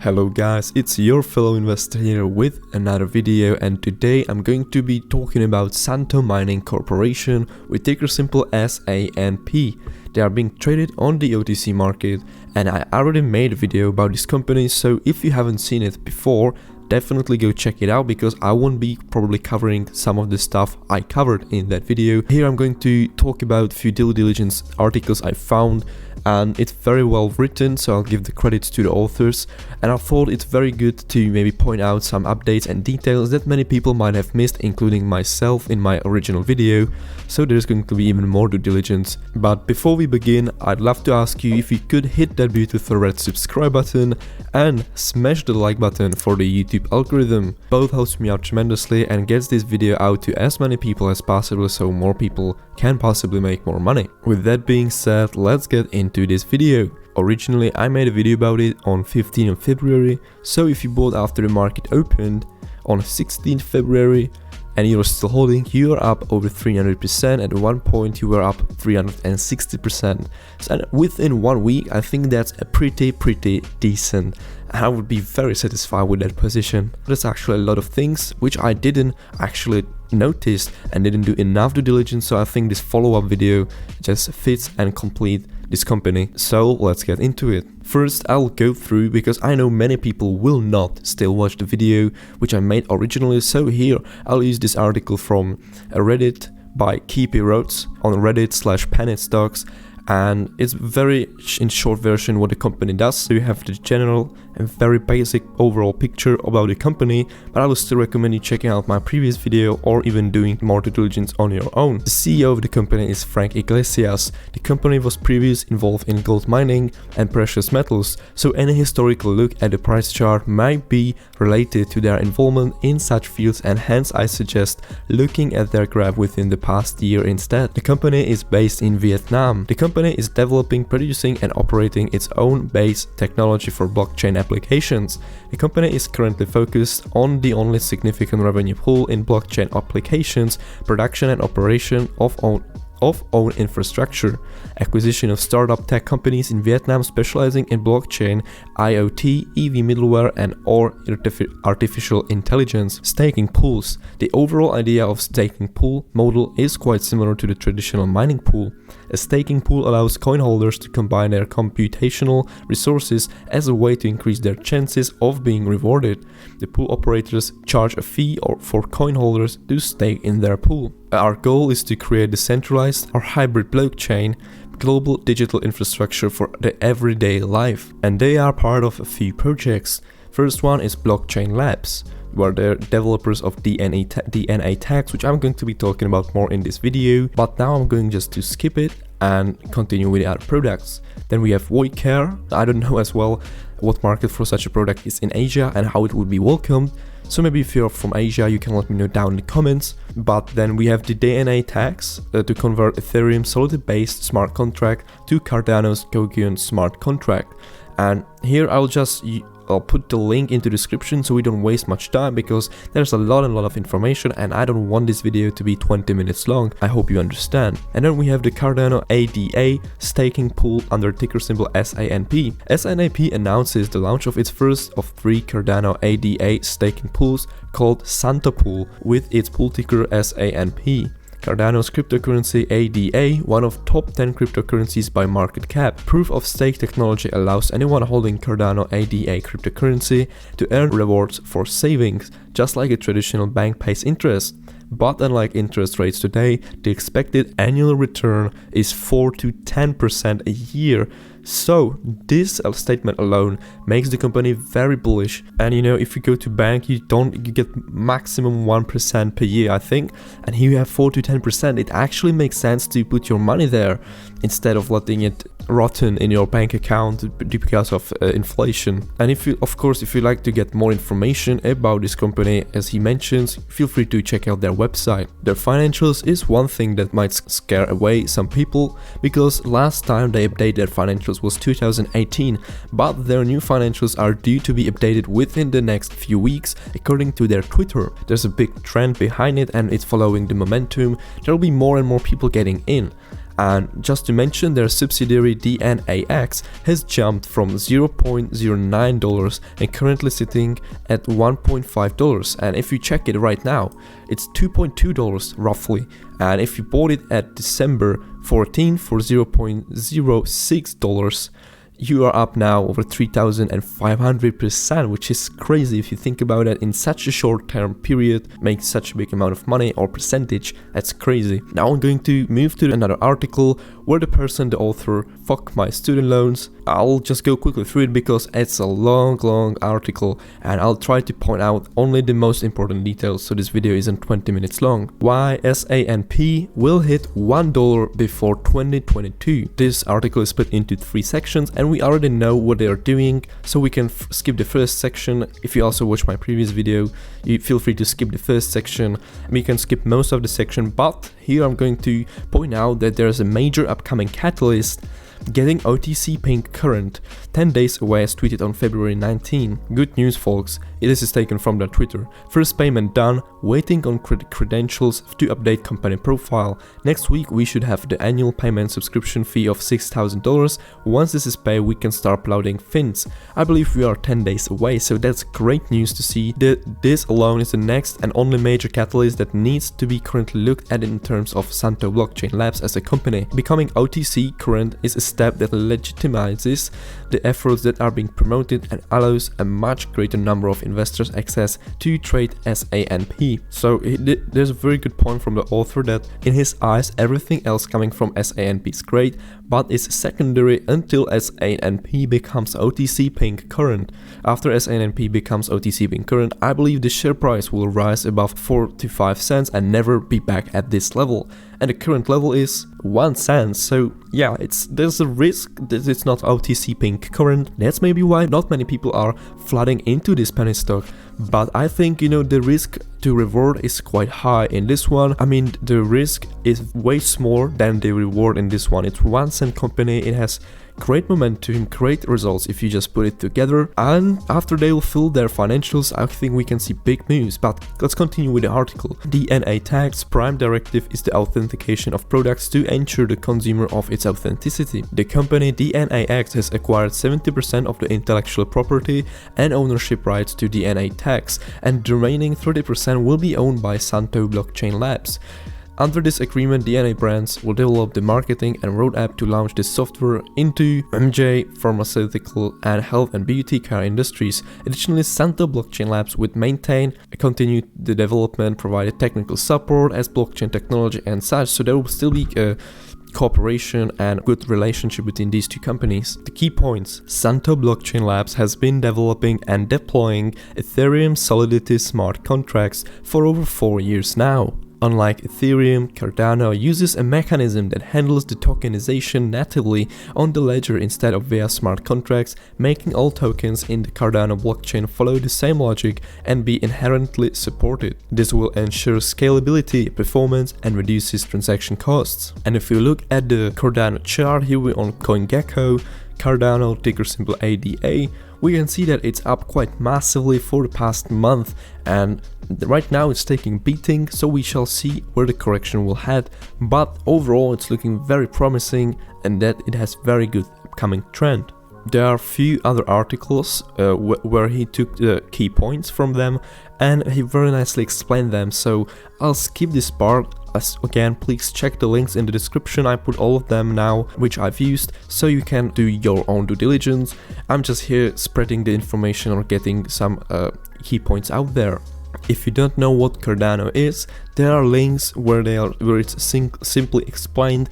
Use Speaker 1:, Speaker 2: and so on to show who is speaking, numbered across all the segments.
Speaker 1: Hello guys, it's your fellow investor here with another video, and today I'm going to be talking about Santo Mining Corporation with ticker symbol SANP. They are being traded on the OTC market, and I already made a video about this company, so if you haven't seen it before, definitely go check it out because I won't be probably covering some of the stuff I covered in that video. Here I'm going to talk about a few due diligence articles I found, and it's very well written, so I'll give the credits to the authors, and I thought it's very good to maybe point out some updates and details that many people might have missed, including myself in my original video, so there's going to be even more due diligence. But before we begin, I'd love to ask you if you could hit that beautiful red subscribe button and smash the like button for the YouTube algorithm. Both helps me out tremendously and gets this video out to as many people as possible so more people can possibly make more money. With that being said, let's get into this video. Originally I made a video about it on 15th of February, so if you bought after the market opened on 16th February and you're still holding, you are up over 300%. At one point you were up 360%, and within 1 week I think that's a pretty decent. I would be very satisfied with that position. There's actually a lot of things which I didn't actually notice and didn't do enough due diligence, so I think this follow-up video just fits and complete this company. So let's get into it. First I'll go through, because I know many people will not still watch the video which I made originally, so here I'll use this article from Reddit by Keepy Roads on Reddit/Panic Stocks, and it's very in short version what the company does, so you have the general and very basic overall picture about the company, but I would still recommend you checking out my previous video or even doing more due diligence on your own. The CEO of the company is Frank Iglesias. The company was previously involved in gold mining and precious metals, so any historical look at the price chart might be related to their involvement in such fields, and hence I suggest looking at their graph within the past year instead. The company is based in Vietnam. The company is developing, producing and operating its own base technology for blockchain applications. The company is currently focused on the only significant revenue pool in blockchain applications, production and operation of own infrastructure, acquisition of startup tech companies in Vietnam specializing in blockchain, IoT, EV middleware and or artificial intelligence. Staking pools. The overall idea of staking pool model is quite similar to the traditional mining pool. A staking pool allows coin holders to combine their computational resources as a way to increase their chances of being rewarded. The pool operators charge a fee for coin holders to stake in their pool. Our goal is to create a decentralized or hybrid blockchain global digital infrastructure for the everyday life, and they are part of a few projects. First one is Blockchain Labs, where they're developers of DNA tags, which I'm going to be talking about more in this video, but now I'm going just to skip it and continue with the other products. Then we have Voicare. I don't know as well what market for such a product is in Asia and how it would be welcomed, so maybe if you're from Asia you can let me know down in the comments. But then we have the DNA tags to convert Ethereum Solidity based smart contract to Cardano's Gaussian smart contract, and here I'll put the link into the description so we don't waste much time, because there's a lot of information and I don't want this video to be 20 minutes long. I hope you understand. And then we have the Cardano ADA staking pool under ticker symbol SANP. SANP announces the launch of its first of 3 Cardano ADA staking pools called Santo Pool with its pool ticker SANP. Cardano's cryptocurrency ADA, one of top 10 cryptocurrencies by market cap. Proof of stake technology allows anyone holding Cardano ADA cryptocurrency to earn rewards for savings, just like a traditional bank pays interest. But unlike interest rates today, the expected annual return is 4 to 10% a year. So this statement alone makes the company very bullish, and you know, if you go to bank you get maximum 1% per year I think, and here you have 4 to 10%. It actually makes sense to put your money there instead of letting it rotten in your bank account because of inflation. And if you like to get more information about this company, as he mentions, feel free to check out their website. Their financials is one thing that might scare away some people, because last time they updated their financials was 2018, but their new financials are due to be updated within the next few weeks according to their Twitter. There's a big trend behind it and it's following the momentum. There will be more and more people getting in. And just to mention, their subsidiary DNAX has jumped from $0.09 and currently sitting at $1.5. And if you check it right now, it's $2.2 roughly. And if you bought it at December 14 for $0.06, you are up now over 3,500%, which is crazy if you think about it. In such a short term period, make such a big amount of money or percentage, that's crazy. Now I'm going to move to another article where the author, fuck my student loans. I'll just go quickly through it because it's a long article and I'll try to point out only the most important details so this video isn't 20 minutes long. Why SANP will hit $1 before 2022. This article is split into 3 sections and we already know what they are doing, so we can skip the first section. If you also watch my previous video, you feel free to skip the first section. We can skip most of the section, but here I'm going to point out that there's a major upcoming catalyst getting OTC pink current 10 days away, as tweeted on February 19. Good news, folks. This is taken from their Twitter. First payment done, waiting on credentials to update company profile. Next week we should have the annual payment subscription fee of $6,000. Once this is paid, we can start uploading fins. I believe we are 10 days away, so that's great news to see. This alone is the next and only major catalyst that needs to be currently looked at in terms of Santo Blockchain Labs as a company. Becoming OTC current is a step that legitimizes the efforts that are being promoted and allows a much greater number of investors access to trade SANP. So there's a very good point from the author that in his eyes everything else coming from SANP is great, but is secondary until SANP becomes OTC pink current. After SANP becomes OTC pink current, I believe the share price will rise above 4 to 5 cents and never be back at this level. And the current level is 1 cent, so yeah, there's a risk that it's not OTC pink current. That's maybe why not many people are flooding into this penny stock. But I think, the risk to reward is quite high in this one. I mean, the risk is way smaller than the reward in this one. It's 1 cent company, it has great momentum, great results if you just put it together, and after they will fill their financials, I think we can see big moves. But let's continue with the article. DNA Tax Prime Directive is the authentication of products to ensure the consumer of its authenticity. The company DNAX has acquired 70% of the intellectual property and ownership rights to DNA Tax, and the remaining 30% will be owned by Santo Blockchain Labs. Under this agreement, DNA brands will develop the marketing and roadmap to launch this software into MJ, pharmaceutical, and health and beauty care industries. Additionally, Santo Blockchain Labs would maintain and continue the development, provide technical support as blockchain technology and such, so there will still be a cooperation and good relationship between these two companies. The key points: Santo Blockchain Labs has been developing and deploying Ethereum Solidity smart contracts for over 4 years now. Unlike Ethereum, Cardano uses a mechanism that handles the tokenization natively on the ledger instead of via smart contracts, making all tokens in the Cardano blockchain follow the same logic and be inherently supported. This will ensure scalability, performance, and reduces transaction costs. And if you look at the Cardano chart, here we're on CoinGecko, Cardano, ticker symbol ADA, we can see that it's up quite massively for the past month, and right now it's taking beating, so we shall see where the correction will head, but overall it's looking very promising and that it has very good upcoming trend. There are a few other articles where he took the key points from them and he very nicely explained them, so I'll skip this part. Again, please check the links in the description. I put all of them now which I've used, so you can do your own due diligence. I'm just here spreading the information or getting some key points out there. If you don't know what Cardano is, there are links where it's simply explained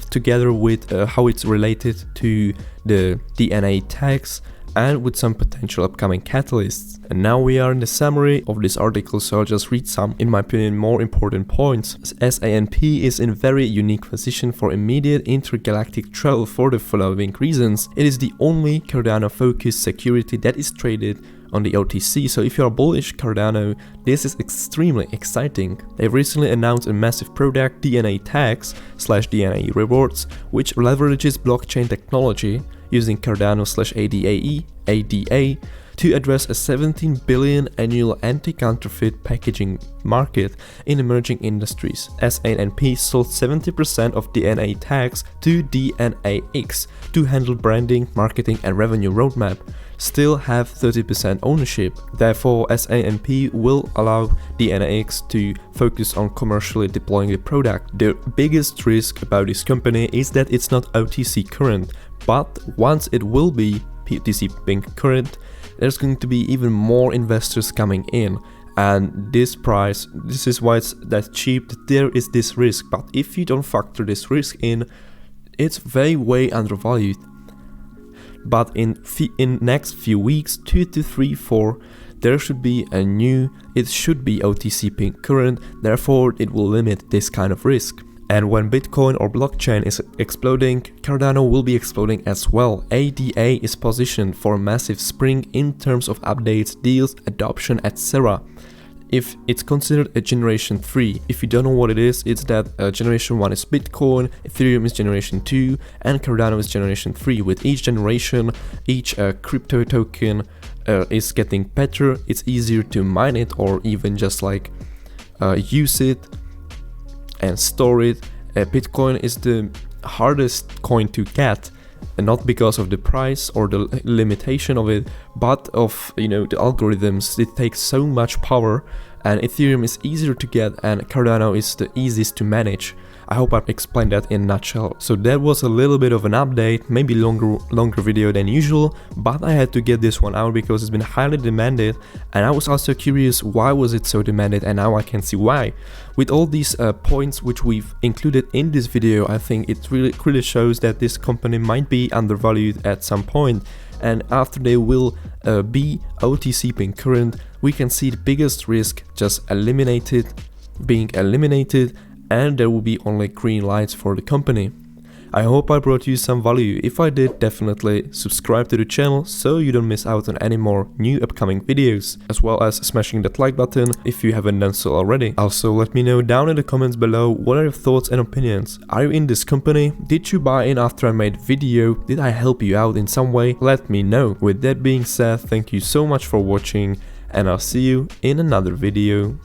Speaker 1: together with how it's related to the DNA tax and with some potential upcoming catalysts. And now we are in the summary of this article, so I'll just read some, in my opinion, more important points. SANP is in very unique position for immediate intergalactic travel for the following reasons. It is the only Cardano-focused security that is traded on the OTC, so if you are bullish Cardano, this is extremely exciting. They've recently announced a massive product, DNA Tax / DNA Rewards, which leverages blockchain technology using Cardano / ADA to address a 17 billion annual anti-counterfeit packaging market in emerging industries. SANP sold 70% of DNA tags to DNAX to handle branding, marketing and revenue roadmap. Still have 30% ownership. Therefore, SANP will allow DNAX to focus on commercially deploying the product. The biggest risk about this company is that it's not OTC current, but once it will be OTC Pink current, there's going to be even more investors coming in. And this price, this is why it's that cheap, that there is this risk. But if you don't factor this risk in, it's very way undervalued. But in next few weeks, 2 to 3, 4, there should be it should be OTC Pink current, therefore it will limit this kind of risk. And when Bitcoin or blockchain is exploding, Cardano will be exploding as well. ADA is positioned for a massive spring in terms of updates, deals, adoption, etc. If it's considered a generation 3, if you don't know what it is, it's that generation 1 is Bitcoin, Ethereum is generation 2, and Cardano is generation 3. With each generation, each crypto token is getting better, it's easier to mine it or even just like use it and store it. Bitcoin is the hardest coin to get, and not because of the price or the limitation of it, but of the algorithms. It takes so much power, and Ethereum is easier to get and Cardano is the easiest to manage. I hope I've explained that in a nutshell. So that was a little bit of an update, maybe longer video than usual, but I had to get this one out because it's been highly demanded, and I was also curious why was it so demanded, and now I can see why. With all these points which we've included in this video, I think it really shows that this company might be undervalued at some point, and after they will be OTC Pink current, we can see the biggest risk just being eliminated, and there will be only green lights for the company. I hope I brought you some value. If I did, definitely subscribe to the channel so you don't miss out on any more new upcoming videos, as well as smashing that like button if you haven't done so already. Also, let me know down in the comments below what are your thoughts and opinions. Are you in this company? Did you buy in after I made video? Did I help you out in some way? Let me know. With that being said, thank you so much for watching, and I'll see you in another video.